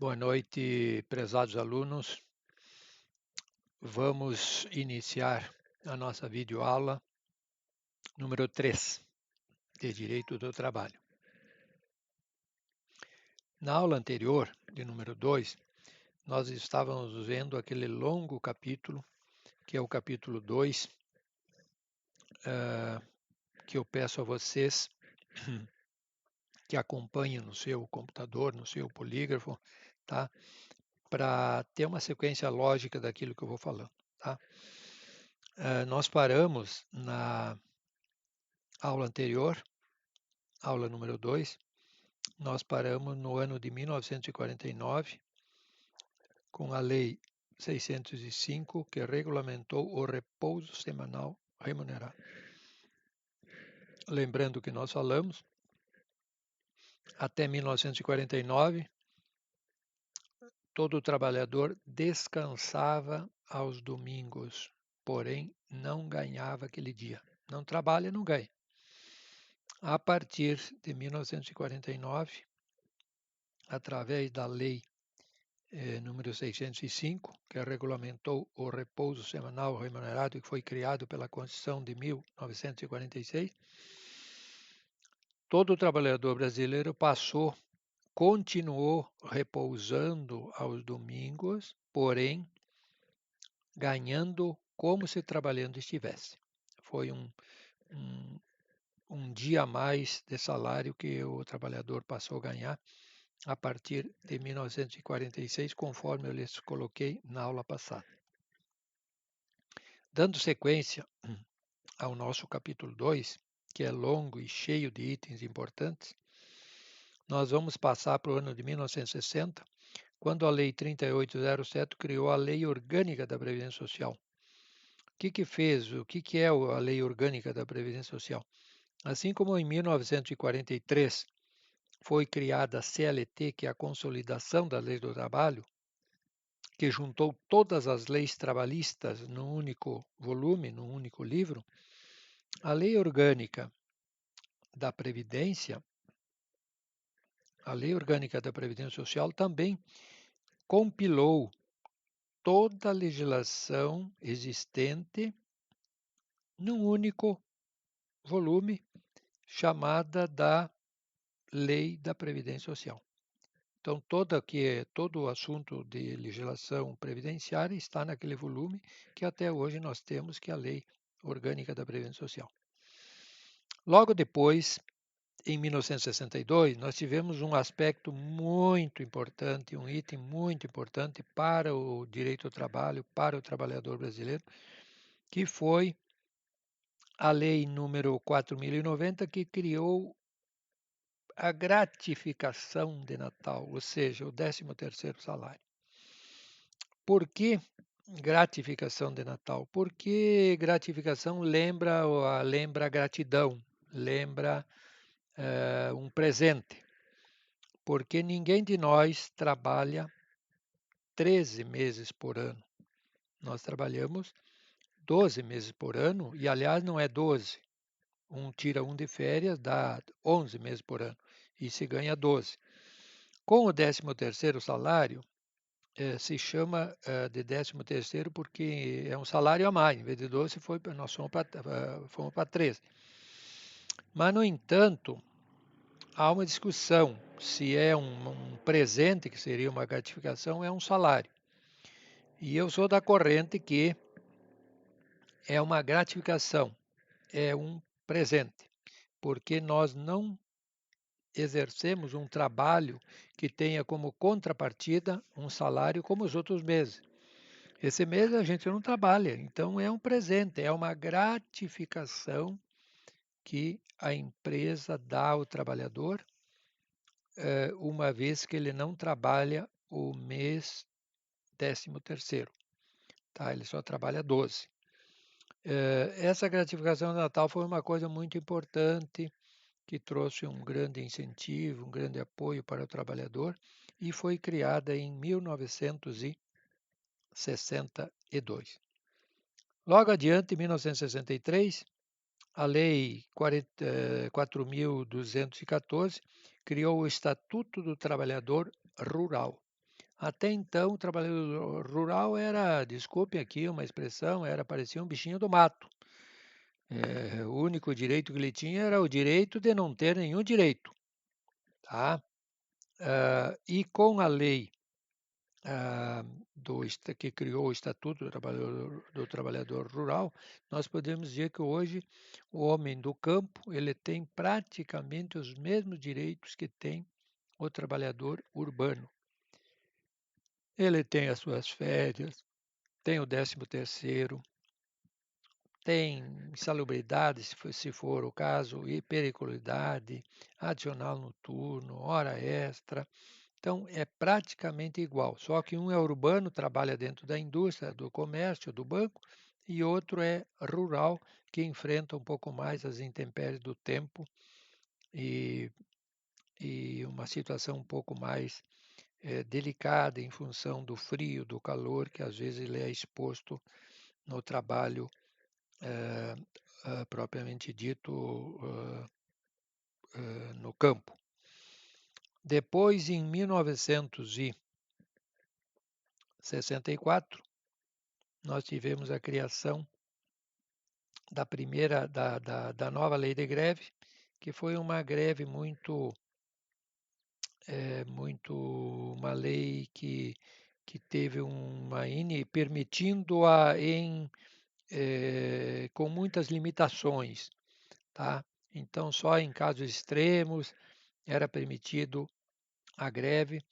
Boa noite, prezados alunos. Vamos iniciar a nossa videoaula número 3 de Direito do Trabalho. Na aula anterior, de número 2, nós estávamos vendo aquele longo capítulo, que é o capítulo 2, que eu peço a vocês que acompanhem no seu computador, no seu polígrafo, tá? Para ter uma sequência lógica daquilo que eu vou falando, tá? Nós paramos na aula anterior, aula número 2, nós paramos no ano de 1949, com a Lei 605, que regulamentou o repouso semanal remunerado. Lembrando que nós falamos, até 1949, todo trabalhador descansava aos domingos, porém não ganhava aquele dia. Não trabalha, não ganha. A partir de 1949, através da Lei número 605, que regulamentou o repouso semanal remunerado e que foi criado pela Constituição de 1946, todo trabalhador brasileiro continuou repousando aos domingos, porém ganhando como se trabalhando estivesse. Foi um dia a mais de salário que o trabalhador passou a ganhar a partir de 1946, conforme eu lhes coloquei na aula passada. Dando sequência ao nosso capítulo 2, que é longo e cheio de itens importantes, nós vamos passar para o ano de 1960, quando a Lei 3807 criou a Lei Orgânica da Previdência Social. O que fez? O que é a Lei Orgânica da Previdência Social? Assim como em 1943 foi criada a CLT, que é a Consolidação das Leis do Trabalho, que juntou todas as leis trabalhistas num único volume, num único livro, a Lei Orgânica da Previdência, a Lei Orgânica da Previdência Social também compilou toda a legislação existente num único volume, chamada da Lei da Previdência Social. Então, todo o assunto de legislação previdenciária está naquele volume que até hoje nós temos, que é a Lei Orgânica da Previdência Social. Logo depois, em 1962, nós tivemos um aspecto muito importante, um item muito importante para o direito ao trabalho, para o trabalhador brasileiro, que foi a Lei número 4.090, que criou a gratificação de Natal, ou seja, o 13º salário. Por que gratificação de Natal? Porque gratificação lembra gratidão, lembra um presente. Porque ninguém de nós trabalha 13 meses por ano. Nós trabalhamos 12 meses por ano, e aliás não é 12. Tira um de férias, dá 11 meses por ano, e se ganha 12. Com o 13º salário, se chama de 13º porque é um salário a mais. Em vez de 12, nós fomos para 13. Mas, no entanto, há uma discussão se é um presente, que seria uma gratificação, é um salário. E eu sou da corrente que é uma gratificação, é um presente, porque nós não exercemos um trabalho que tenha como contrapartida um salário como os outros meses. Esse mês a gente não trabalha, então é um presente, é uma gratificação que a empresa dá ao trabalhador, uma vez que ele não trabalha o mês 13º, tá? Ele só trabalha 12. Essa gratificação de Natal foi uma coisa muito importante, que trouxe um grande incentivo, um grande apoio para o trabalhador, e foi criada em 1962. Logo adiante, em 1963, a Lei 4.214 criou o Estatuto do Trabalhador Rural. Até então, o trabalhador rural era, desculpe aqui uma expressão, parecia um bichinho do mato. O único direito que ele tinha era o direito de não ter nenhum direito, tá? E com a lei ah, que criou o Estatuto do Trabalhador Rural, nós podemos dizer que hoje o homem do campo ele tem praticamente os mesmos direitos que tem o trabalhador urbano. Ele tem as suas férias, tem o 13º, tem insalubridade, se for o caso, e periculosidade, adicional noturno, hora extra. Então, é praticamente igual, só que um é urbano, trabalha dentro da indústria, do comércio, do banco, e outro é rural, que enfrenta um pouco mais as intempéries do tempo e, e uma situação um pouco mais delicada em função do frio, do calor, que às vezes ele é exposto no trabalho propriamente dito no campo. Depois, em 1964, nós tivemos a criação da primeira da nova lei de greve, que foi uma greve muito uma lei que teve uma permitindo-a com muitas limitações, tá? Então, só em casos extremos era permitido a greve,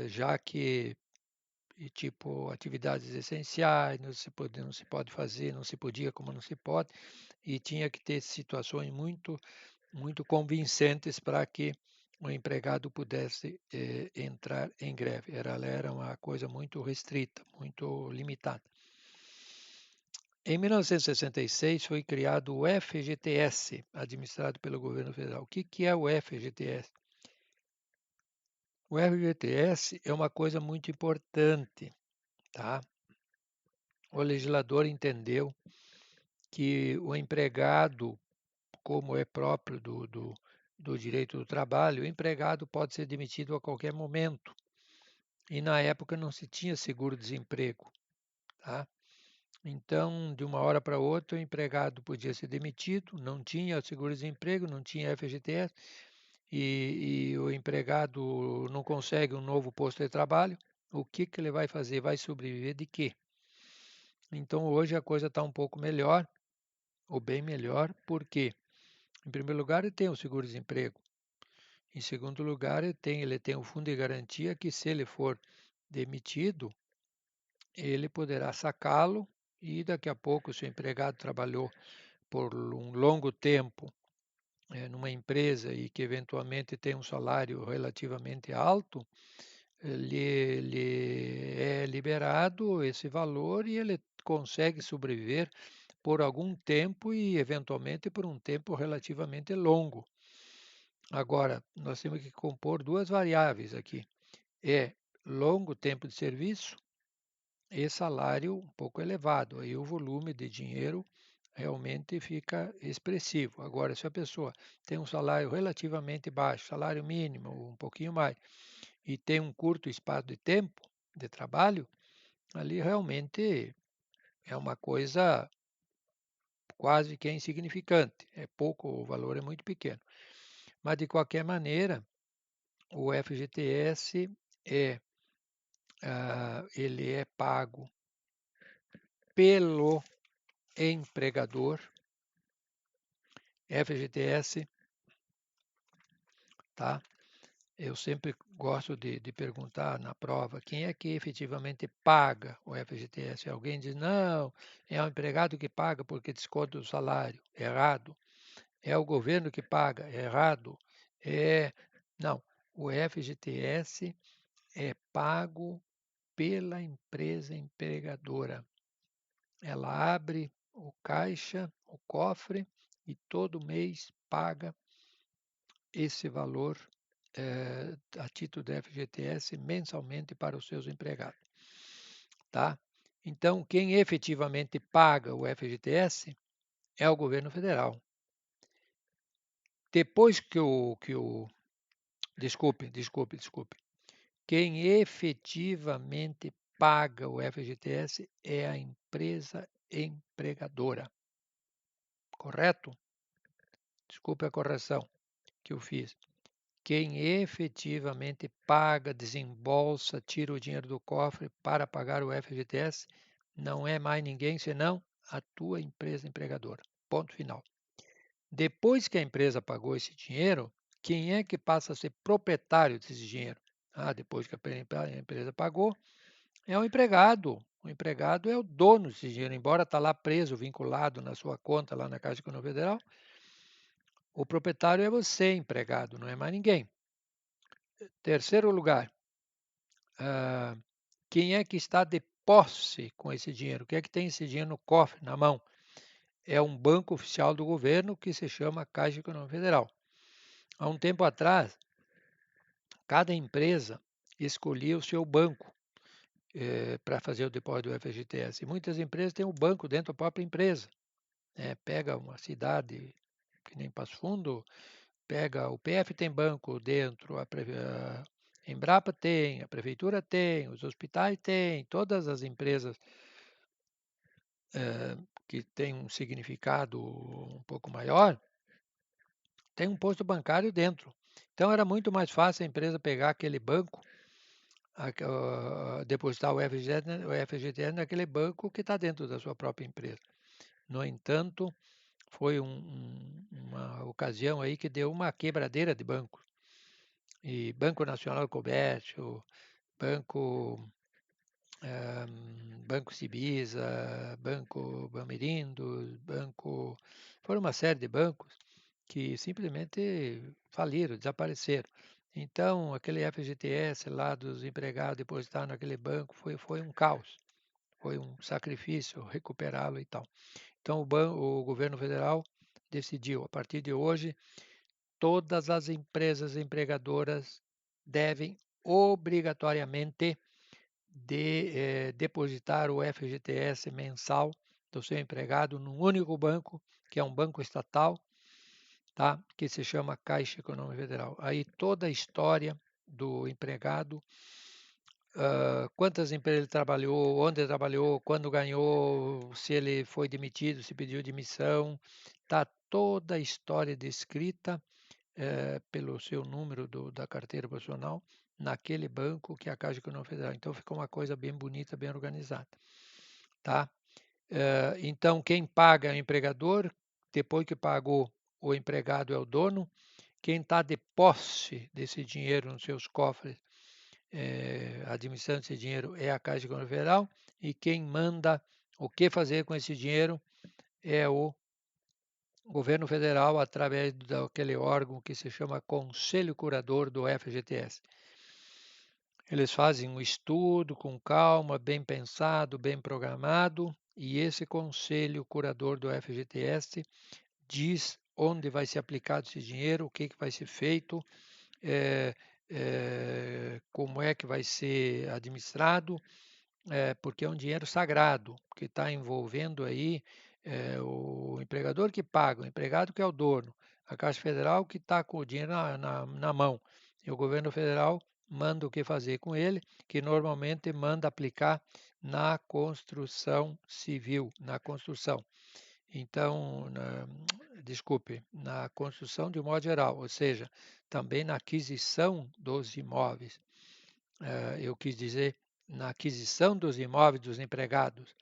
já que tipo atividades essenciais não se pode fazer, não se podia como não se pode, e tinha que ter situações muito convincentes para que o empregado pudesse entrar em greve. Ela era uma coisa muito restrita, muito limitada. Em 1966 foi criado o FGTS, administrado pelo governo federal. O que é o FGTS? O FGTS é uma coisa muito importante, tá? O legislador entendeu que o empregado, como é próprio do direito do trabalho, o empregado pode ser demitido a qualquer momento. E na época não se tinha seguro-desemprego, tá? Então, de uma hora para outra, o empregado podia ser demitido, não tinha seguro-desemprego, não tinha FGTS, e o empregado não consegue um novo posto de trabalho. O que ele vai fazer? Vai sobreviver de quê? Então, hoje a coisa está um pouco melhor, ou bem melhor, porque, em primeiro lugar, ele tem o seguro-desemprego. Em segundo lugar, ele tem o fundo de garantia que, se ele for demitido, ele poderá sacá-lo e daqui a pouco, se o empregado trabalhou por um longo tempo numa empresa e que eventualmente tem um salário relativamente alto, ele é liberado esse valor e ele consegue sobreviver por algum tempo e eventualmente por um tempo relativamente longo. Agora, nós temos que compor duas variáveis aqui. É longo tempo de serviço e salário um pouco elevado. Aí o volume de dinheiro realmente fica expressivo. Agora, se a pessoa tem um salário relativamente baixo, salário mínimo, um pouquinho mais, e tem um curto espaço de tempo de trabalho, ali realmente é uma coisa quase que insignificante. É pouco, o valor é muito pequeno. Mas, de qualquer maneira, o FGTS ele é pago pelo empregador. FGTS, tá? Eu sempre gosto de perguntar na prova quem é que efetivamente paga o FGTS. Alguém diz, não, é o empregado que paga porque desconta o salário. Errado. É o governo que paga. Errado. Não, o FGTS é pago pela empresa empregadora. Ela abre o caixa, o cofre, e todo mês paga esse valor a título da FGTS mensalmente para os seus empregados. Tá? Então, quem efetivamente paga o FGTS é o governo federal. Depois que o desculpe. Quem efetivamente paga o FGTS é a empresa empregadora. Correto? Desculpe a correção que eu fiz. Quem efetivamente paga, desembolsa, tira o dinheiro do cofre para pagar o FGTS não é mais ninguém senão a tua empresa empregadora. Ponto final. Depois que a empresa pagou esse dinheiro, quem é que passa a ser proprietário desse dinheiro? Depois que a empresa pagou, é o empregado. O empregado é o dono desse dinheiro, embora está lá preso, vinculado na sua conta lá na Caixa Econômica Federal. O proprietário é você, empregado, não é mais ninguém. Terceiro lugar, quem é que está de posse com esse dinheiro? Quem é que tem esse dinheiro no cofre, na mão? É um banco oficial do governo que se chama Caixa Econômica Federal. Há um tempo atrás, cada empresa escolhia o seu banco para fazer o depósito do FGTS. E muitas empresas têm um banco dentro da própria empresa. Pega uma cidade que nem Passo Fundo, pega o PF tem banco dentro, a Embrapa tem, a prefeitura tem, os hospitais têm, todas as empresas que têm um significado um pouco maior, tem um posto bancário dentro. Então era muito mais fácil a empresa pegar aquele banco, depositar o FGTS naquele banco que está dentro da sua própria empresa. No entanto, foi uma ocasião aí que deu uma quebradeira de bancos. E Banco Nacional do Comércio, Banco, Banco Cibisa, Banco Bamerindos, foram uma série de bancos que simplesmente faliram, desapareceram. Então, aquele FGTS lá dos empregados depositados naquele banco foi um caos, foi um sacrifício recuperá-lo e tal. Então, o governo federal decidiu, a partir de hoje, todas as empresas empregadoras devem obrigatoriamente depositar o FGTS mensal do seu empregado num único banco, que é um banco estatal, tá? Que se chama Caixa Econômica Federal. Aí toda a história do empregado, quantas empresas ele trabalhou, onde ele trabalhou, quando ganhou, se ele foi demitido, se pediu demissão, está toda a história descrita pelo seu número da carteira profissional naquele banco que é a Caixa Econômica Federal. Então fica uma coisa bem bonita, bem organizada, tá? Então quem paga é o empregador, depois que pagou, o empregado é o dono. Quem está de posse desse dinheiro nos seus cofres, administrando esse dinheiro, é a Caixa Econômica Federal, e quem manda o que fazer com esse dinheiro é o governo federal, através daquele órgão que se chama Conselho Curador do FGTS. Eles fazem um estudo com calma, bem pensado, bem programado, e esse Conselho Curador do FGTS diz onde vai ser aplicado esse dinheiro, o que vai ser feito, como é que vai ser administrado, porque é um dinheiro sagrado, que está envolvendo aí o empregador que paga, o empregado que é o dono, a Caixa Federal que está com o dinheiro na mão, e o governo federal manda o que fazer com ele, que normalmente manda aplicar na construção civil, na construção. Então, desculpe, na construção de um modo geral, ou seja, também na aquisição dos imóveis. Eu quis dizer na aquisição dos imóveis dos empregados,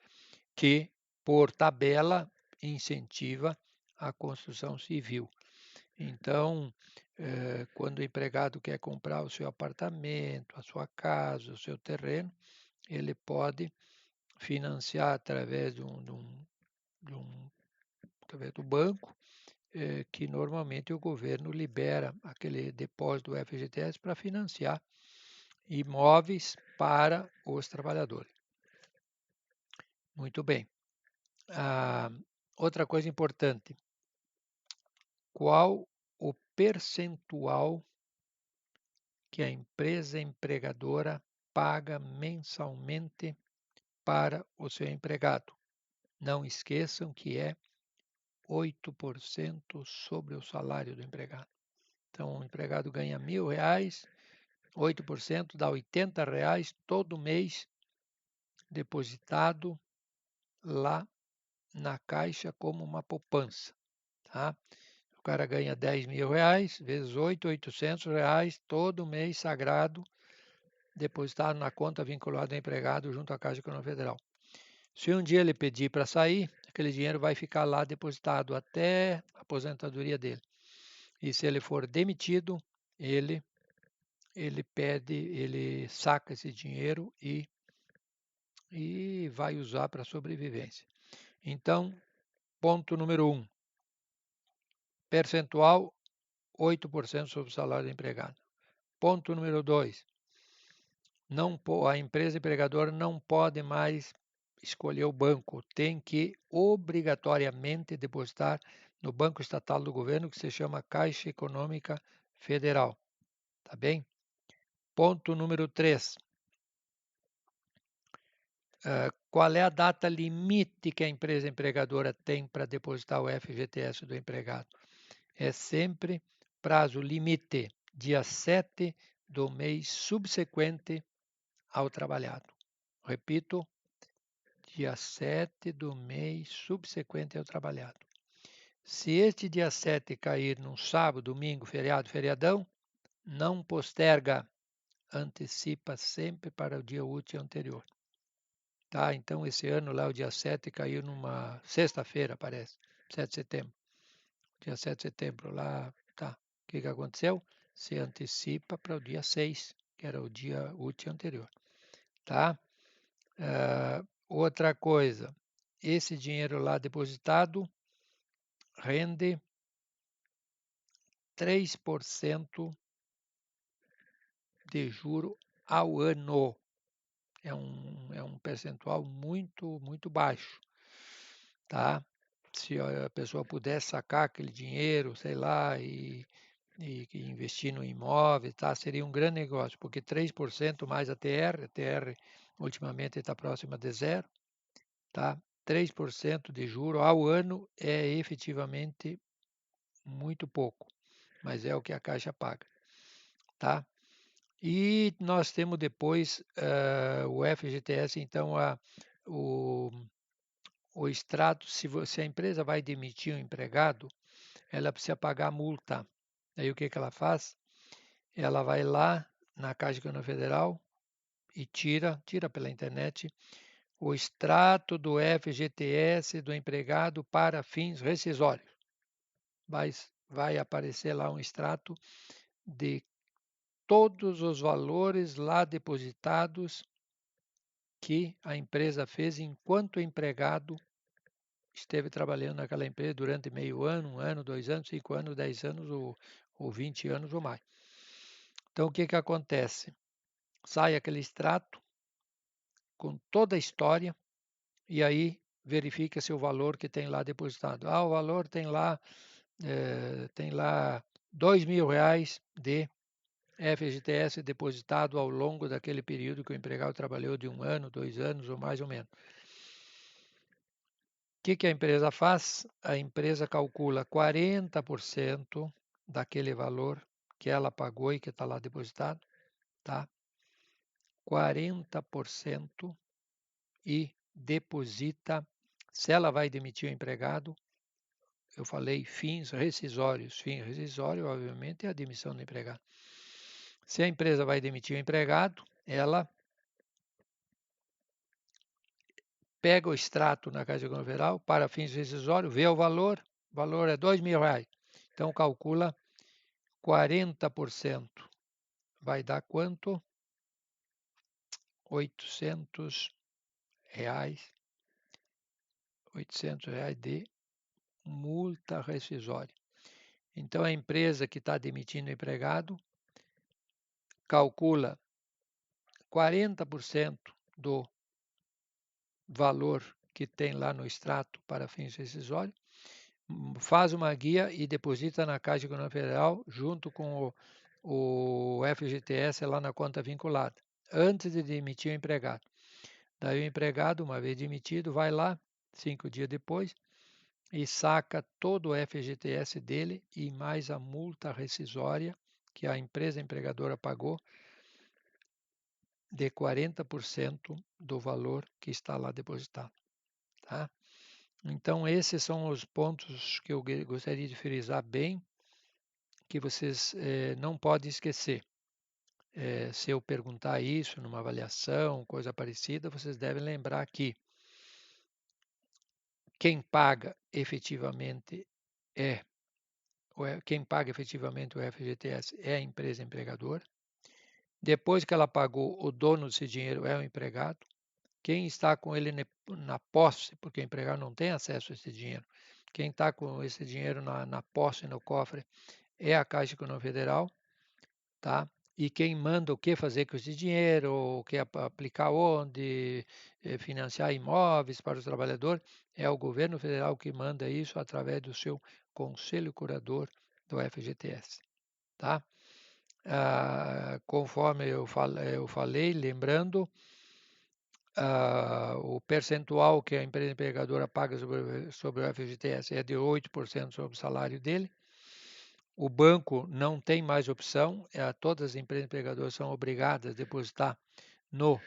que, por tabela, incentiva a construção civil. Então, quando o empregado quer comprar o seu apartamento, a sua casa, o seu terreno, ele pode financiar através através do banco, que normalmente o governo libera aquele depósito do FGTS para financiar imóveis para os trabalhadores. Muito bem. Outra coisa importante: qual o percentual que a empresa empregadora paga mensalmente para o seu empregado? Não esqueçam que é 8% sobre o salário do empregado. Então, o empregado ganha R$ 1.000, 8% dá R$80 todo mês depositado lá na Caixa como uma poupança, tá? O cara ganha R$10.000, vezes 8, R$800 todo mês sagrado, depositado na conta vinculada ao empregado junto à Caixa Econômica Federal. Se um dia ele pedir para sair, aquele dinheiro vai ficar lá depositado até a aposentadoria dele. E se ele for demitido, ele saca esse dinheiro e vai usar para sobrevivência. Então, ponto número 1, percentual 8% sobre o salário do empregado. Ponto número 2, a empresa empregadora não pode mais escolher o banco, tem que obrigatoriamente depositar no banco estatal do governo, que se chama Caixa Econômica Federal. Tá bem? Ponto número 3. Qual é a data limite que a empresa empregadora tem para depositar o FGTS do empregado? É sempre prazo limite, dia 7 do mês subsequente ao trabalhado. Repito, dia 7 do mês subsequente ao trabalhado. Se este dia 7 cair num sábado, domingo, feriado, feriadão, não posterga, antecipa sempre para o dia útil anterior. Tá? Então, esse ano lá, o dia 7 caiu numa sexta-feira, parece, 7 de setembro. Dia 7 de setembro lá, tá. O que aconteceu? Se antecipa para o dia 6, que era o dia útil anterior. Tá? Outra coisa, esse dinheiro lá depositado rende 3% de juro ao ano. É um percentual muito, muito baixo. Tá? Se a pessoa puder sacar aquele dinheiro, sei lá, e investir no imóvel, tá? Seria um grande negócio, porque 3% mais a TR ultimamente está próxima de zero, tá? 3% de juro ao ano é efetivamente muito pouco, mas é o que a Caixa paga, tá? E nós temos depois o FGTS, então o extrato, se a empresa vai demitir um empregado, ela precisa pagar multa. Aí o que ela faz? Ela vai lá na Caixa Econômica Federal e tira pela internet o extrato do FGTS do empregado para fins rescisórios. Vai aparecer lá um extrato de todos os valores lá depositados que a empresa fez enquanto o empregado esteve trabalhando naquela empresa durante meio ano, 1 ano, 2 anos, 5 anos, 10 anos ou 20 anos ou mais. Então, o que acontece? Sai aquele extrato com toda a história e aí verifica-se o valor que tem lá depositado. O valor tem lá R$2.000 de FGTS depositado ao longo daquele período que o empregado trabalhou de 1 ano, 2 anos ou mais ou menos. O que a empresa faz? A empresa calcula 40% daquele valor que ela pagou e que está lá depositado, tá? 40% e deposita, se ela vai demitir o empregado, eu falei fins rescisórios. Fim rescisório, obviamente, é a demissão do empregado. Se a empresa vai demitir o empregado, ela pega o extrato na Caixa Econômica Federal para fins rescisórios, vê o valor é R$2.000. Então, calcula 40%. Vai dar quanto? R$800. R$800 de multa rescisória. Então, a empresa que está demitindo o empregado calcula 40% do valor que tem lá no extrato para fins rescisórios, faz uma guia e deposita na Caixa Econômica Federal junto com o FGTS lá na conta vinculada, antes de demitir o empregado. Daí o empregado, uma vez demitido, vai lá, 5 dias depois, e saca todo o FGTS dele e mais a multa rescisória que a empresa empregadora pagou de 40% do valor que está lá depositado. Tá? Então, esses são os pontos que eu gostaria de frisar bem, que vocês não podem esquecer. Se eu perguntar isso numa avaliação, coisa parecida, vocês devem lembrar que quem paga efetivamente quem paga efetivamente o FGTS é a empresa empregadora. Depois que ela pagou, o dono desse dinheiro é o empregado. Quem está com ele na posse, porque o empregado não tem acesso a esse dinheiro, quem está com esse dinheiro na posse, no cofre, é a Caixa Econômica Federal, tá? E quem manda o que fazer com esse dinheiro, o que aplicar onde, financiar imóveis para os trabalhadores, é o governo federal que manda isso através do seu conselho curador do FGTS, tá? Conforme eu falei, lembrando, o percentual que a empresa empregadora paga sobre o FGTS é de 8% sobre o salário dele. O banco não tem mais opção, todas as empresas empregadoras são obrigadas a depositar no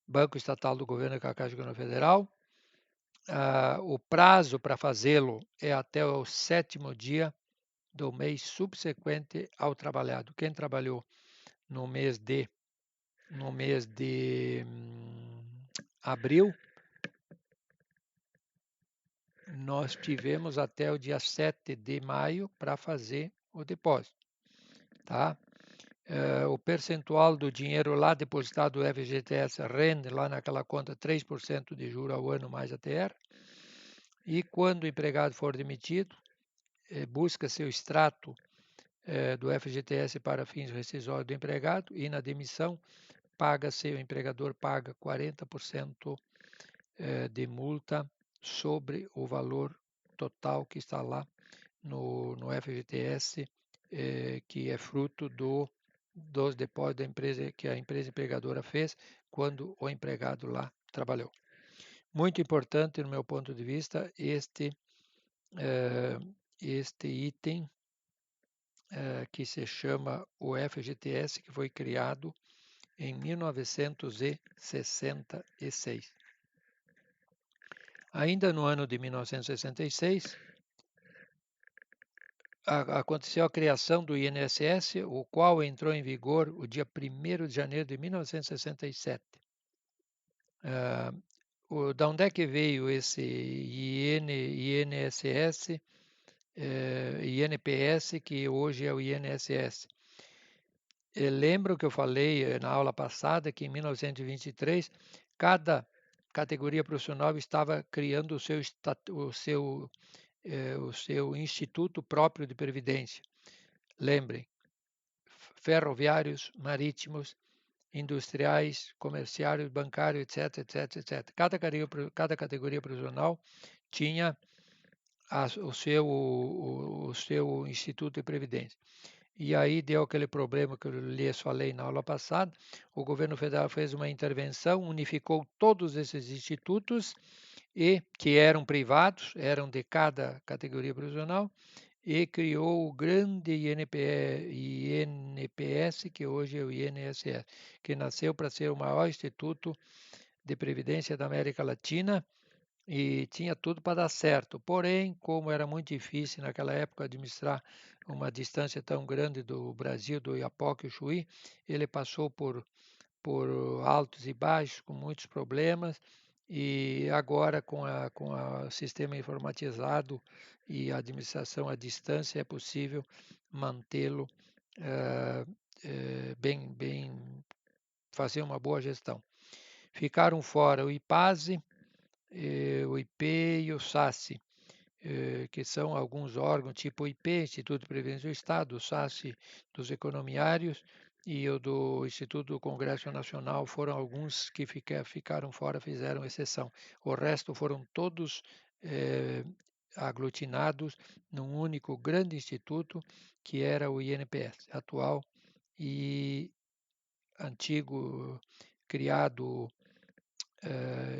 Banco Estatal do Governo, que é a Caixa Econômica Federal. O prazo para fazê-lo é até o 7º dia do mês subsequente ao trabalhado. Quem trabalhou no mês de abril, nós tivemos até o dia 7 de maio para fazer o depósito, tá? O percentual do dinheiro lá depositado do FGTS rende lá naquela conta 3% de juro ao ano mais a TR. E quando o empregado for demitido, busca seu extrato do FGTS para fins rescisórios do empregado e na demissão o empregador paga 40% de multa sobre o valor total que está lá no FGTS, que é fruto dos depósitos da empresa que a empresa empregadora fez quando o empregado lá trabalhou. Muito importante, no meu ponto de vista, este item que se chama o FGTS, que foi criado em 1966. Ainda no ano de 1966, aconteceu a criação do INSS, o qual entrou em vigor o dia 1º de janeiro de 1967. Da onde é que veio esse INSS, INPS, que hoje é o INSS? Lembro que eu falei na aula passada que em 1923, cada categoria profissional estava criando o seu instituto próprio de previdência. Lembrem, ferroviários, marítimos, industriais, comerciários, bancários, etc, etc, etc. Cada categoria profissional tinha o seu instituto de previdência. E aí deu aquele problema que eu lhes falei na aula passada. O governo federal fez uma intervenção, unificou todos esses institutos que eram privados, eram de cada categoria profissional, e criou o grande INPS, que hoje é o INSS, que nasceu para ser o maior instituto de previdência da América Latina e tinha tudo para dar certo. Porém, como era muito difícil naquela época administrar uma distância tão grande do Brasil, do Iapoque e o Chuí, ele passou por altos e baixos, com muitos problemas, e agora com o sistema informatizado e a administração à distância é possível mantê-lo bem, fazer uma boa gestão. Ficaram fora o IPASE, o IP e o SACE, que são alguns órgãos tipo o IP, Instituto de Previdência do Estado, o SACE dos economiários e o do Instituto do Congresso Nacional foram alguns que ficaram fora, fizeram exceção. O resto foram todos aglutinados num único grande instituto, que era o INPS, atual e antigo, criado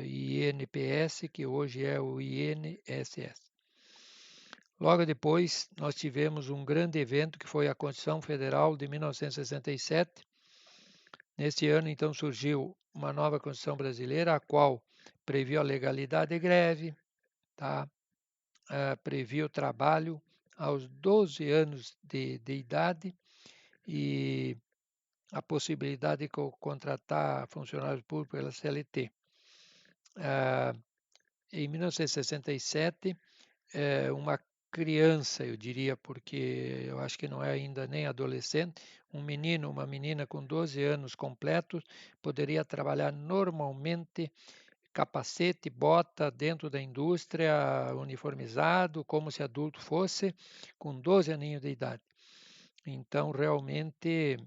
INPS, que hoje é o INSS. Logo depois, nós tivemos um grande evento que foi a Constituição Federal de 1967, Neste ano, então, surgiu uma nova Constituição brasileira, a qual previu a legalidade de greve, tá? Previu o trabalho aos 12 anos de idade e a possibilidade de contratar funcionários públicos pela CLT. Em 1967, uma criança, eu diria, porque eu acho que não é ainda nem adolescente, um menino, uma menina com 12 anos completos poderia trabalhar normalmente, capacete, bota, dentro da indústria, uniformizado, como se adulto fosse, com 12 aninhos de idade. Então, realmente,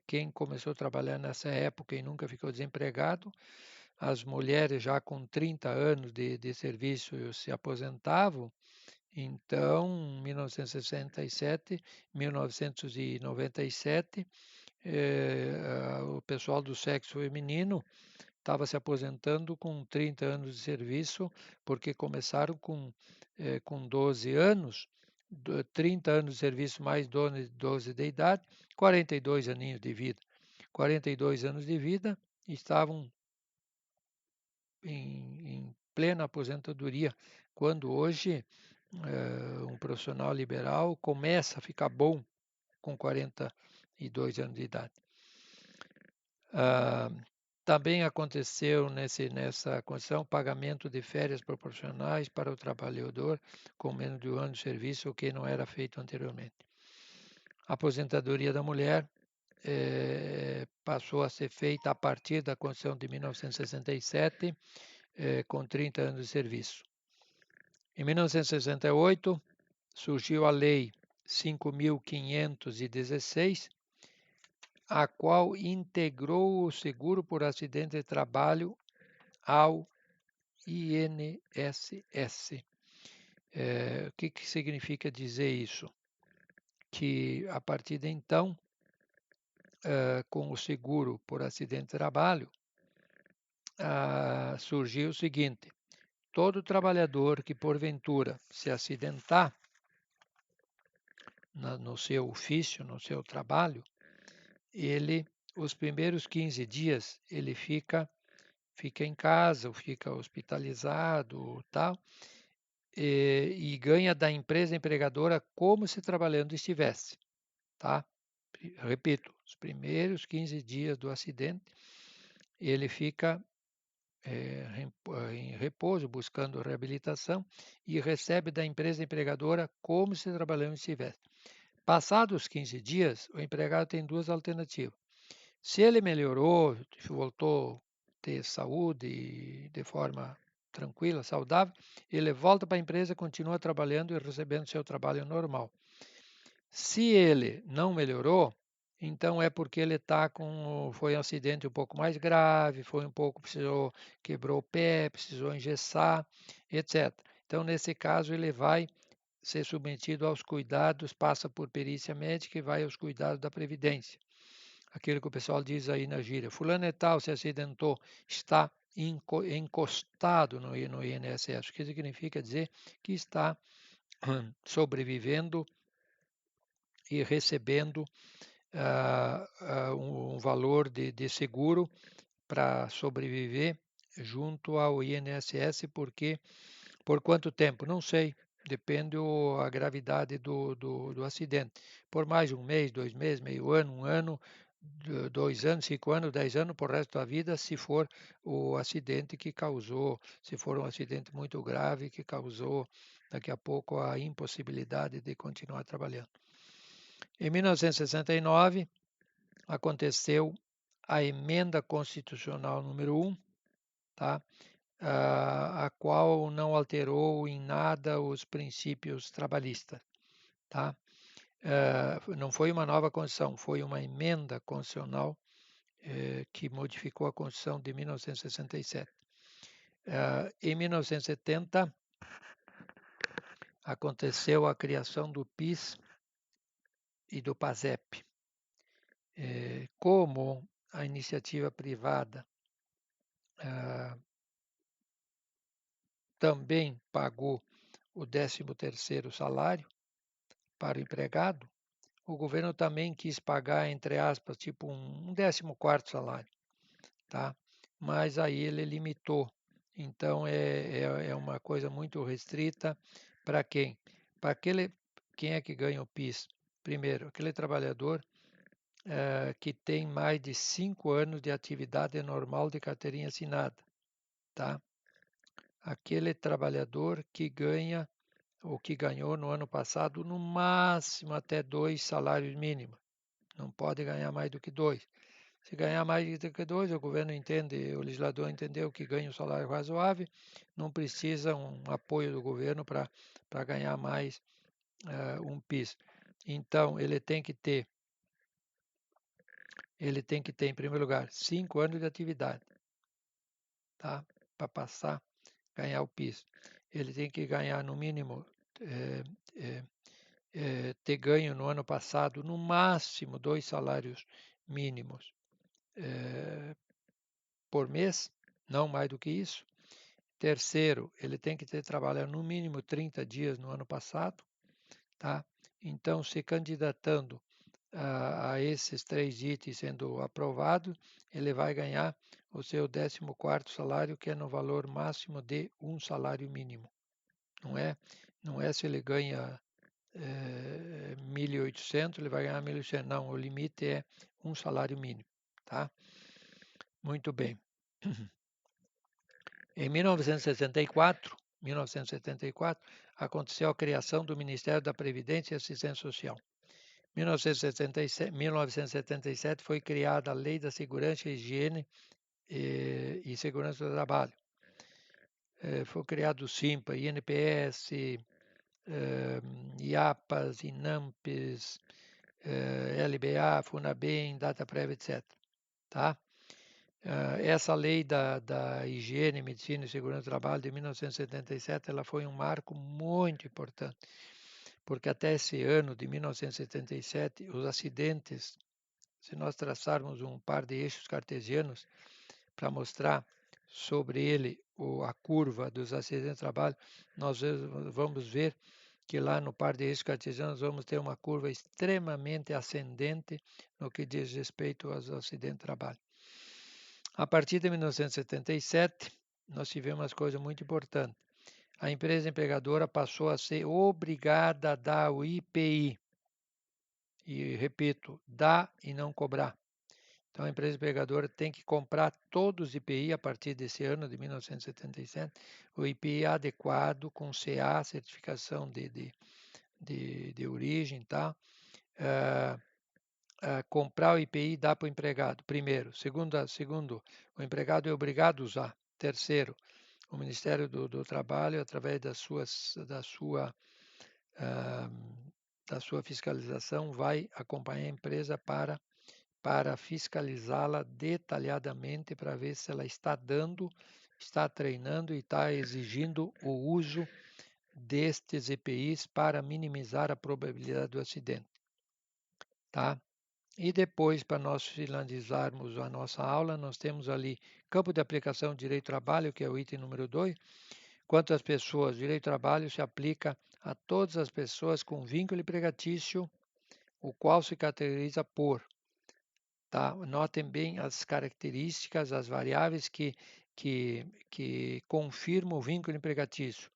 quem começou a trabalhar nessa época e nunca ficou desempregado, as mulheres já com 30 anos de serviço se aposentavam. Então, 1967, 1997, o pessoal do sexo feminino estava se aposentando com 30 anos de serviço, porque começaram com 12 anos, 30 anos de serviço mais 12 de idade, 42 aninhos de vida. 42 anos de vida, estavam em plena aposentadoria, quando hoje um profissional liberal começa a ficar bom com 42 anos de idade. Ah, também aconteceu nessa condição pagamento de férias proporcionais para o trabalhador com menos de um ano de serviço, o que não era feito anteriormente. A aposentadoria da mulher passou a ser feita a partir da Constituição de 1967, com 30 anos de serviço. Em 1968, surgiu a Lei 5.516, a qual integrou o seguro por acidente de trabalho ao INSS. O que significa dizer isso? Que a partir de então, com o seguro por acidente de trabalho, surgiu o seguinte: todo trabalhador que porventura se acidentar no seu ofício, no seu trabalho, os primeiros 15 dias, ele fica em casa, ou fica hospitalizado, tal, e ganha da empresa empregadora como se trabalhando estivesse, tá? Repito, os primeiros 15 dias do acidente, ele fica em repouso, buscando reabilitação, e recebe da empresa empregadora como se trabalhando estivesse. Passados os 15 dias, o empregado tem duas alternativas. Se ele melhorou, voltou a ter saúde de forma tranquila, saudável, ele volta para a empresa, continua trabalhando e recebendo seu trabalho normal. Se ele não melhorou, então é porque ele foi um acidente um pouco mais grave, quebrou o pé, precisou engessar, etc. Então, nesse caso, ele vai ser submetido aos cuidados, passa por perícia médica e vai aos cuidados da Previdência. Aquilo que o pessoal diz aí na gíria, fulano e tal se acidentou, está encostado no INSS, o que significa dizer que está sobrevivendo e recebendo um valor de seguro para sobreviver junto ao INSS, porque por quanto tempo? Não sei. Depende a gravidade do acidente. Por mais de um mês, 2 meses, meio ano, um ano, 2 anos, 5 anos, 10 anos, por resto da vida, se for o acidente que causou, se for um acidente muito grave que causou daqui a pouco a impossibilidade de continuar trabalhando. Em 1969, aconteceu a emenda constitucional número 1, tá? A qual não alterou em nada os princípios trabalhistas. Tá? Não foi uma nova Constituição, foi uma emenda constitucional que modificou a Constituição de 1967. Em 1970, aconteceu a criação do PIS e do PASEP. Como a iniciativa privada também pagou o 13º salário para o empregado, o governo também quis pagar, entre aspas, tipo um 14º salário, tá? Mas aí ele limitou. Então é uma coisa muito restrita para quem? Para quem é que ganha o PIS? Primeiro, aquele trabalhador que tem mais de 5 anos de atividade normal de carteirinha assinada, tá? Aquele trabalhador que ganha ou que ganhou no ano passado no máximo até 2 salários mínimos. Não pode ganhar mais do que 2. Se ganhar mais do que 2, o governo entende, o legislador entendeu que ganha um salário razoável, não precisa um apoio do governo para ganhar mais um PIS. Então, ele tem que ter, em primeiro lugar, 5 anos de atividade, tá? Para passar, ganhar o PIS. Ele tem que ganhar, no mínimo, eh, eh, ter ganho no ano passado, no máximo, 2 salários mínimos por mês, não mais do que isso. Terceiro, ele tem que ter trabalhado no mínimo 30 dias no ano passado, tá? Então, se candidatando a esses 3 itens sendo aprovado, ele vai ganhar o seu 14º salário, que é no valor máximo de um salário mínimo. Não é se ele ganha 1.800, ele vai ganhar 1.800. Não, o limite é um salário mínimo, tá? Muito bem. Em 1974, aconteceu a criação do Ministério da Previdência e Assistência Social. Em 1977 foi criada a Lei da Segurança, Higiene e Segurança do Trabalho. Foi criado o SIMPA, INPS, IAPAS, INAMPES, LBA, FUNABEM, DataPrev, etc. Tá? Essa lei da higiene, medicina e segurança do trabalho de 1977, ela foi um marco muito importante, porque até esse ano de 1977, os acidentes, se nós traçarmos um par de eixos cartesianos para mostrar sobre ele a curva dos acidentes de trabalho, nós vamos ver que lá no par de eixos cartesianos vamos ter uma curva extremamente ascendente no que diz respeito aos acidentes de trabalho. A partir de 1977, nós tivemos uma coisa muito importante. A empresa empregadora passou a ser obrigada a dar o IPI. E, repito, dar e não cobrar. Então, a empresa empregadora tem que comprar todos os IPI a partir desse ano de 1977, o IPI adequado, com CA, certificação de origem, tá? Comprar o IPI e dar para o empregado, primeiro. Segundo, o empregado é obrigado a usar. Terceiro, o Ministério do Trabalho, através da sua fiscalização, vai acompanhar a empresa para fiscalizá-la detalhadamente para ver se ela está dando, está treinando e está exigindo o uso destes EPIs para minimizar a probabilidade do acidente. Tá? E depois, para nós finalizarmos a nossa aula, nós temos ali campo de aplicação de direito do trabalho, que é o item número 2. Quanto às pessoas, direito do trabalho se aplica a todas as pessoas com vínculo empregatício, o qual se caracteriza por, tá? Notem bem as características, as variáveis que confirmam o vínculo empregatício.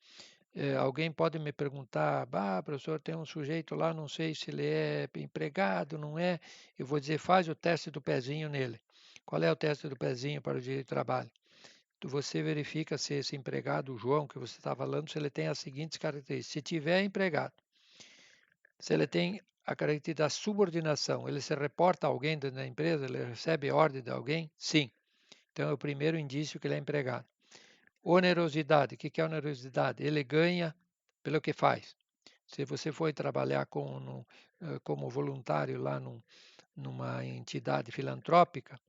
Alguém pode me perguntar, professor, tem um sujeito lá, não sei se ele é empregado, não é? Eu vou dizer, faz o teste do pezinho nele. Qual é o teste do pezinho para o direito de trabalho? Você verifica se esse empregado, o João, que você está falando, se ele tem as seguintes características. Se tiver empregado, se ele tem a característica da subordinação, ele se reporta a alguém dentro da empresa, ele recebe ordem de alguém? Sim. Então é o primeiro indício que ele é empregado. Onerosidade. O que é onerosidade? Ele ganha pelo que faz. Se você for trabalhar como voluntário lá numa entidade filantrópica,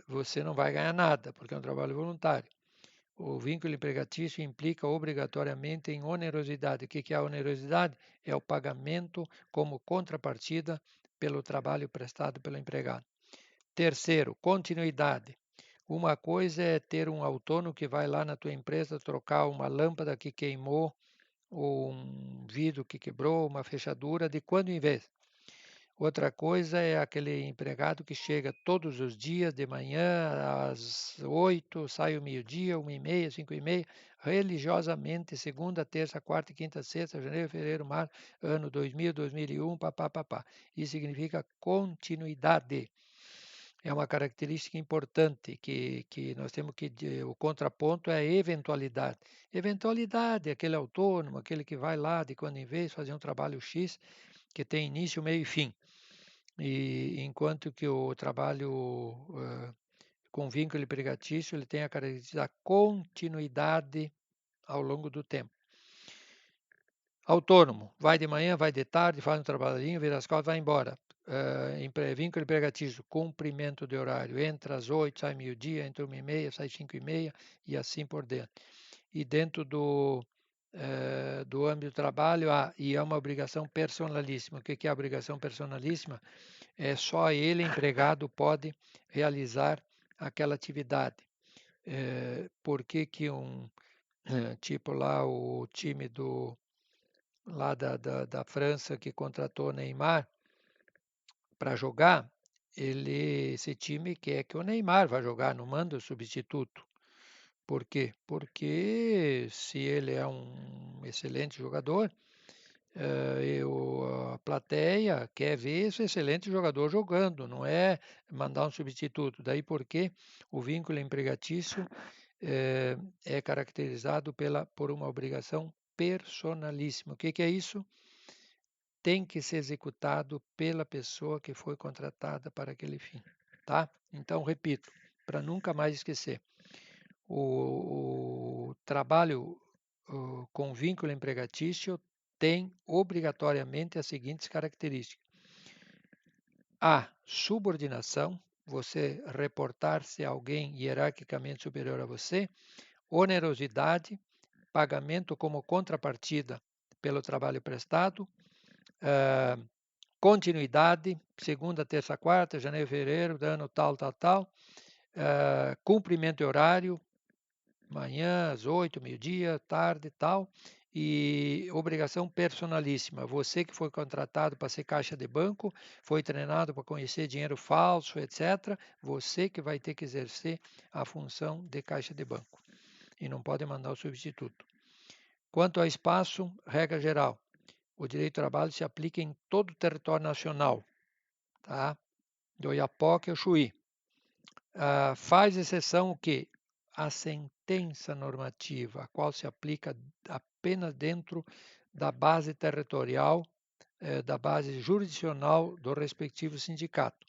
você não vai ganhar nada, porque é um trabalho voluntário. O vínculo empregatício implica obrigatoriamente em onerosidade. O que é a onerosidade? É o pagamento como contrapartida pelo trabalho prestado pelo empregado. Terceiro, continuidade. Uma coisa é ter um autônomo que vai lá na tua empresa trocar uma lâmpada que queimou ou um vidro que quebrou, uma fechadura, de quando em vez. Outra coisa é aquele empregado que chega todos os dias de manhã às 8, sai ao meio-dia, 1h30, 5h30, religiosamente, segunda, terça, quarta, quinta, sexta, janeiro, fevereiro, março, ano 2000, 2001, papá. Isso significa continuidade. É uma característica importante que nós temos que. O contraponto é a eventualidade. Eventualidade é aquele autônomo, aquele que vai lá de quando em vez fazer um trabalho X que tem início, meio e fim. E enquanto que o trabalho com vínculo empregatício ele tem a característica da continuidade ao longo do tempo. Autônomo, vai de manhã, vai de tarde, faz um trabalhinho, vira as costas, vai embora. Vínculo empregatício, cumprimento de horário, entra às 8, sai meio-dia, entra 1h30, sai 5h30 e assim por dentro. E dentro do âmbito do trabalho, e é uma obrigação personalíssima. O que é a obrigação personalíssima? É só ele, empregado, pode realizar aquela atividade. Por que tipo lá o time lá da França que contratou Neymar para jogar, esse time quer que o Neymar vá jogar, não manda o substituto. Por quê? Porque se ele é um excelente jogador, a plateia quer ver esse excelente jogador jogando, não é mandar um substituto. Daí porque o vínculo empregatício é caracterizado por uma obrigação personalíssima. O que é isso? Tem que ser executado pela pessoa que foi contratada para aquele fim. Tá? Então, repito, para nunca mais esquecer. O trabalho com vínculo empregatício tem obrigatoriamente as seguintes características: a subordinação, você reportar-se a alguém hierarquicamente superior a você; onerosidade, pagamento como contrapartida pelo trabalho prestado; ah, continuidade, segunda, terça, quarta, janeiro, fevereiro, ano tal, cumprimento de horário, manhã, às 8, meio-dia, tarde e tal, e obrigação personalíssima. Você que foi contratado para ser caixa de banco, foi treinado para conhecer dinheiro falso, etc., você que vai ter que exercer a função de caixa de banco. E não pode mandar o substituto. Quanto ao espaço, regra geral, o direito do trabalho se aplica em todo o território nacional, tá? Do Iapoque ao Chuí. Faz exceção o quê? A sentença normativa, a qual se aplica apenas dentro da base territorial, da base jurisdicional do respectivo sindicato.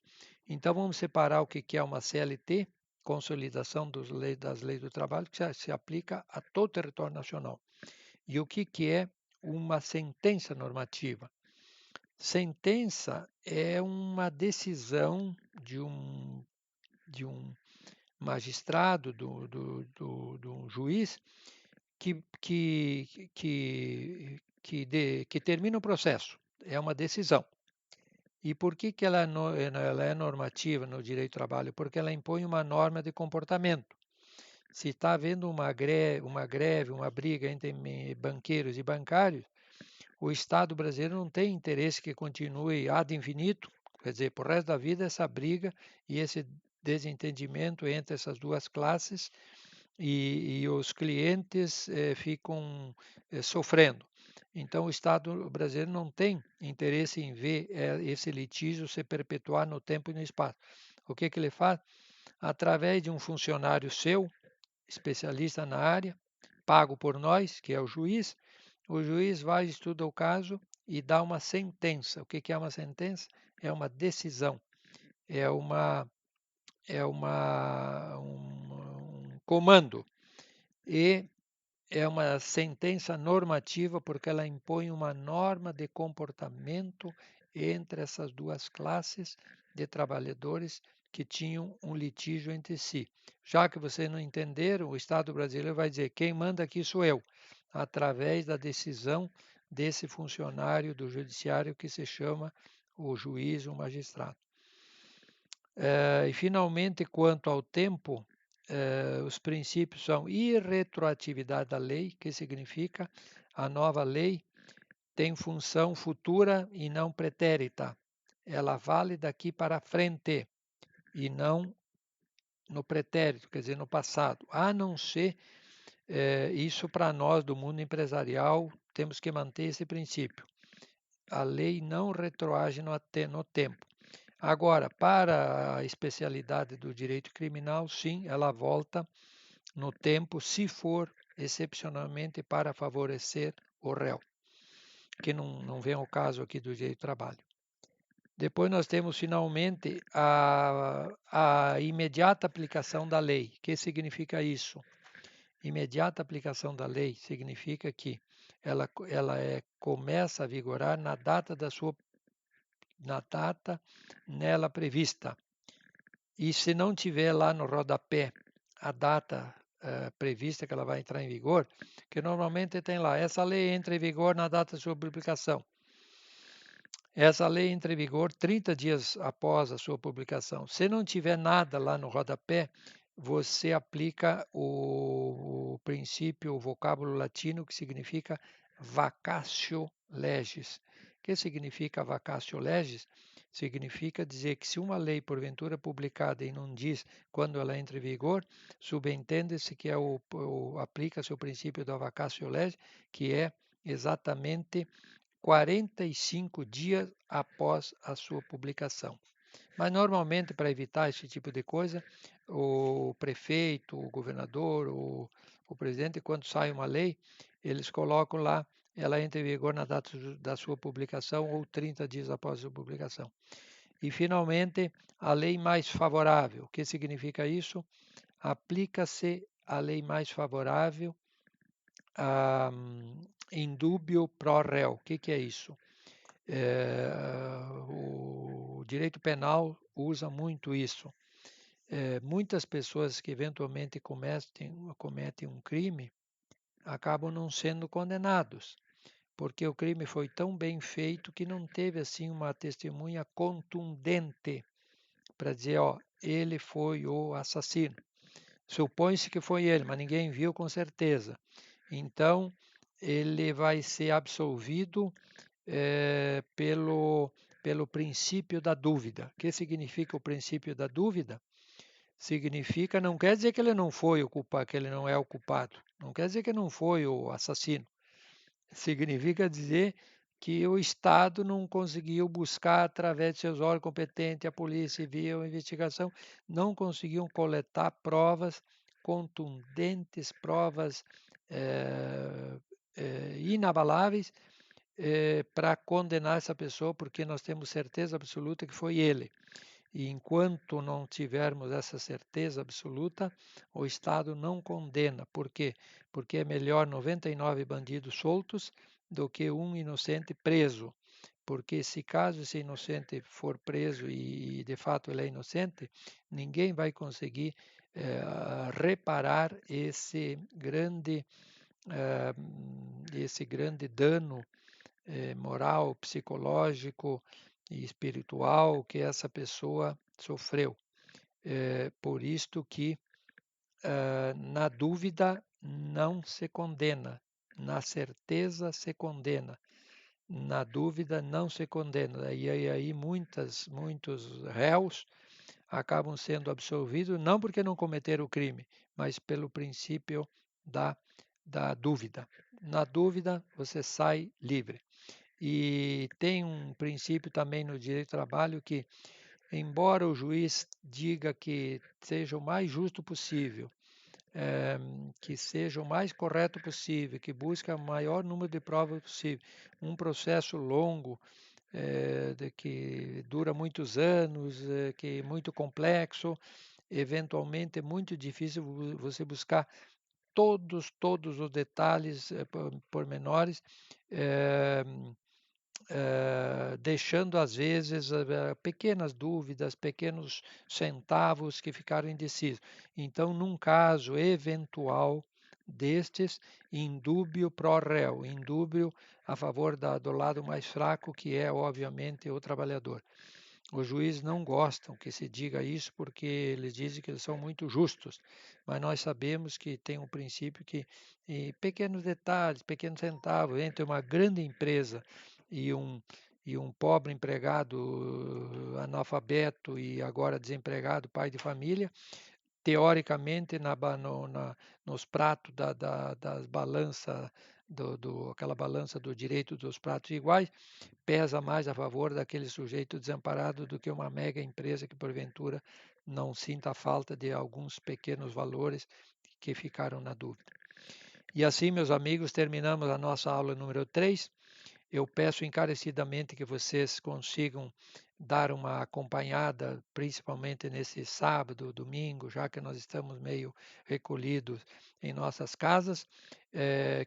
Então, vamos separar o que é uma CLT, Consolidação das Leis do Trabalho, que se aplica a todo o território nacional. E o que é uma sentença normativa? Sentença é uma decisão de um magistrado, de um juiz, que termina o processo. É uma decisão. E por que ela é normativa no direito do trabalho? Porque ela impõe uma norma de comportamento. Se está havendo uma greve, uma briga entre banqueiros e bancários, o Estado brasileiro não tem interesse que continue ad infinitum, quer dizer, por resto da vida, essa briga e esse desentendimento entre essas duas classes, e os clientes ficam sofrendo. Então, o Estado brasileiro não tem interesse em ver esse litígio se perpetuar no tempo e no espaço. O que ele faz? Através de um funcionário seu, especialista na área, pago por nós, que é o juiz vai, estuda o caso e dá uma sentença. O que é uma sentença? É uma decisão, é um comando, e é uma sentença normativa porque ela impõe uma norma de comportamento entre essas duas classes de trabalhadores que tinham um litígio entre si. Já que vocês não entenderam, o Estado brasileiro vai dizer: quem manda aqui sou eu, através da decisão desse funcionário do judiciário que se chama o juiz, o magistrado. E, finalmente, quanto ao tempo, os princípios são irretroatividade da lei, que significa A nova lei tem função futura e não pretérita. Ela vale daqui para frente e não no pretérito, quer dizer, no passado. A não ser, isso para nós do mundo empresarial, temos que manter esse princípio. A lei não retroage no tempo. Agora, para a especialidade do direito criminal, sim, ela volta no tempo, se for excepcionalmente para favorecer o réu, que não vem ao caso aqui do direito do trabalho. Depois nós temos finalmente a imediata aplicação da lei. O que significa isso? Imediata aplicação da lei significa que ela começa a vigorar na data nela prevista. E se não tiver lá no rodapé a data prevista que ela vai entrar em vigor, que normalmente tem lá, essa lei entra em vigor na data de sua publicação. Essa lei entra em vigor 30 dias após a sua publicação. Se não tiver nada lá no rodapé, você aplica o princípio, o vocábulo latino que significa vacatio legis. O que significa vacatio legis? Significa dizer que se uma lei, porventura publicada e não diz quando ela entra em vigor, subentende-se que aplica-se o princípio da vacatio legis, que é exatamente 45 dias após a sua publicação. Mas normalmente, para evitar esse tipo de coisa, o prefeito, o governador, o presidente, quando sai uma lei, eles colocam lá, ela entra em vigor na data da sua publicação ou 30 dias após a sua publicação. E, finalmente, a lei mais favorável. O que significa isso? Aplica-se a lei mais favorável in dubio pro reo. O que é isso? O direito penal usa muito isso. Muitas pessoas que eventualmente cometem um crime acabam não sendo condenados, porque o crime foi tão bem feito que não teve assim uma testemunha contundente para dizer, ó, ele foi o assassino. Supõe-se que foi ele, mas ninguém viu com certeza. Então, ele vai ser absolvido pelo princípio da dúvida. O que significa o princípio da dúvida? Significa, não quer dizer que ele não foi o culpado, que ele não é o culpado. Não quer dizer que não foi o assassino. Significa dizer que o Estado não conseguiu buscar através de seus órgãos competentes, a polícia civil, a investigação, não conseguiam coletar provas contundentes, provas inabaláveis para condenar essa pessoa, porque nós temos certeza absoluta que foi ele. E enquanto não tivermos essa certeza absoluta, o Estado não condena. Por quê? Porque é melhor 99 bandidos soltos do que um inocente preso. Porque se caso esse inocente for preso e de fato ele é inocente, ninguém vai conseguir reparar esse grande dano moral, psicológico e espiritual que essa pessoa sofreu. Por isto que, na dúvida, não se condena, na certeza se condena, na dúvida não se condena. E aí muitos réus acabam sendo absolvidos, não porque não cometeram o crime, mas pelo princípio da dúvida. Na dúvida, você sai livre. E tem um princípio também no direito do trabalho que, embora o juiz diga que seja o mais justo possível, que seja o mais correto possível, que busque o maior número de provas possível, um processo longo, que dura muitos anos, que é muito complexo, eventualmente é muito difícil você buscar todos os detalhes pormenores, deixando às vezes pequenas dúvidas, pequenos centavos que ficaram indecisos. Então, num caso eventual destes, indúbio pro réu, indúbio a favor do lado mais fraco, que é obviamente o trabalhador. Os juízes não gostam que se diga isso porque eles dizem que eles são muito justos, mas nós sabemos que tem um princípio que pequenos detalhes, pequenos centavos entre uma grande empresa e um, e um pobre empregado analfabeto e agora desempregado, pai de família, teoricamente nos pratos das balanças, aquela balança do direito dos pratos iguais, pesa mais a favor daquele sujeito desamparado do que uma mega empresa que porventura não sinta a falta de alguns pequenos valores que ficaram na dúvida. E assim, meus amigos, terminamos a nossa aula número 3. Eu peço encarecidamente que vocês consigam dar uma acompanhada, principalmente nesse sábado, domingo, já que nós estamos meio recolhidos em nossas casas,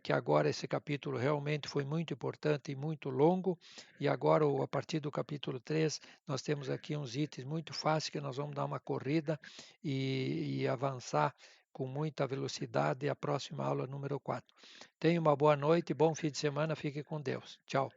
que agora esse capítulo realmente foi muito importante e muito longo, e agora, a partir do capítulo 3, nós temos aqui uns itens muito fáceis que nós vamos dar uma corrida e avançar com muita velocidade a próxima aula número 4. Tenha uma boa noite, bom fim de semana, fique com Deus. Tchau.